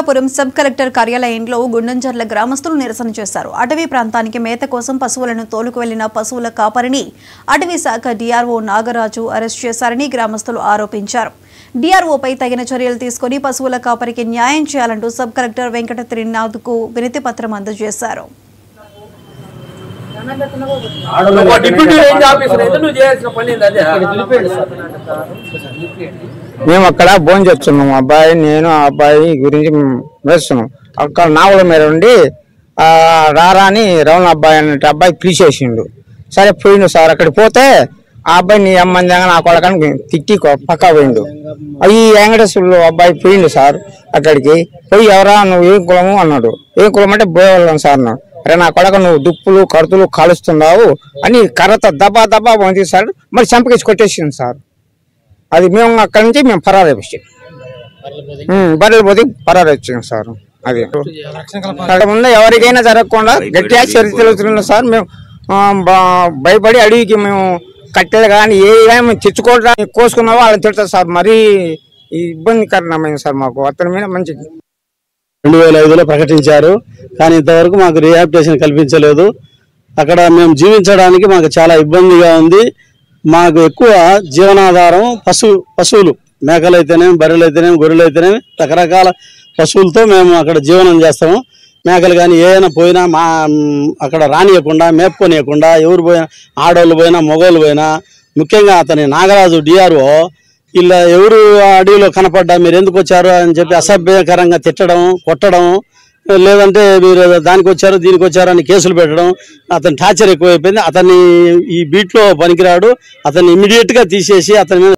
Anantapuram sub collector కార్యాలయంలో గుండంజర్ల గ్రామస్తులు నిరసన చేశారు. అటవీ ప్రాంతానికి మేత కోసం పశువులను తోలుకు వెళ్లిన పశువుల కాపరిని అటవీ శాఖ డిఆర్ఓ నాగరాజు అరెస్ట్ చేశారని గ్రామస్తులు ఆరోపించారు. డిఆర్ఓపై తగిన చర్యలు తీసుకుని పశువుల కాపరికి న్యాయం చేయాలంటూ సబ్ కలెక్టర్ వెంకట త్రినాథ్కు వినతి పత్రం అందజేశారు. మేము అక్కడ భోజనం చేస్తున్నాం. అబ్బాయి నేను ఆ అబ్బాయి గురించి వేస్తున్నాం. అక్కడ నావల మీద ఉండి రారా అని రవణ అబ్బాయి అన్నట్టు అబ్బాయి పిలిచేసిండు. సరే పోయిండు సార్. అక్కడికి పోతే ఆ అబ్బాయి నీ అమ్మంది నా కొడకని తిట్టి పక్కా పోయిండు. ఈ వెంకటేశ్వర్లు అబ్బాయి పోయిండు సార్. అక్కడికి పోయి ఎవరా నువ్వు ఏ కులము అన్నాడు. ఏ కులం అంటే పోయేవాళ్ళం సార్ అన్నాడు. అరే నా కొడక నువ్వు దుప్పులు కడుతులు కాలుస్తున్నావు అని కర్రతో దబ్బా దబ్బా పంపిస్తాడు. మరి చంపకేసి కొట్టేసింది సార్. అది మేము అక్కడి నుంచి మేము పరారు వచ్చాం. బర్రెలు పోతే పరారు వచ్చాం సార్. అది అక్కడ ముందు ఎవరికైనా జరగకుండా గట్టిగా చరిత్రలు సార్. మేము భయపడి అడవికి మేము కట్టెలు కానీ ఏ మేము తెచ్చుకోవడానికి కోసుకున్నావో వాళ్ళని తిడతారు సార్. మరీ ఇబ్బందికరమైన సార్ మాకు. అతని మీద మంచి 2005లో ప్రకటించారు. కానీ ఇంతవరకు మాకు రిహాబిటేషన్ కల్పించలేదు. అక్కడ మేము జీవించడానికి మాకు చాలా ఇబ్బందిగా ఉంది. మాకు ఎక్కువ జీవనాధారం పశువులు, మేకలు అయితేనేమి, బర్రెలు అయితేనేమి, గొర్రెలు అయితేనేమి, రకరకాల పశువులతో మేము అక్కడ జీవనం చేస్తాము. మేకలు కానీ ఏమైనా పోయినా అక్కడ రానియకుండా, మేపుకొనియకుండా, ఎవరు పోయినా, ఆడవాళ్ళు పోయినా, మగవాళ్ళు పోయినా, ముఖ్యంగా అతని నాగరాజు డిఆర్ఓ ఇలా ఎవరు అడవిలో కనపడ్డా మీరు ఎందుకు వచ్చారు అని చెప్పి అసభ్యకరంగా తిట్టడం, కొట్టడం, లేదంటే మీరు దానికి వచ్చారు దీనికి వచ్చారు అని కేసులు పెట్టడం. అతని టార్చర్ ఎక్కువైపోయింది. అతన్ని ఈ బీట్లో పనికిరాడు. అతన్ని ఇమ్మీడియట్గా తీసేసి అతని మీద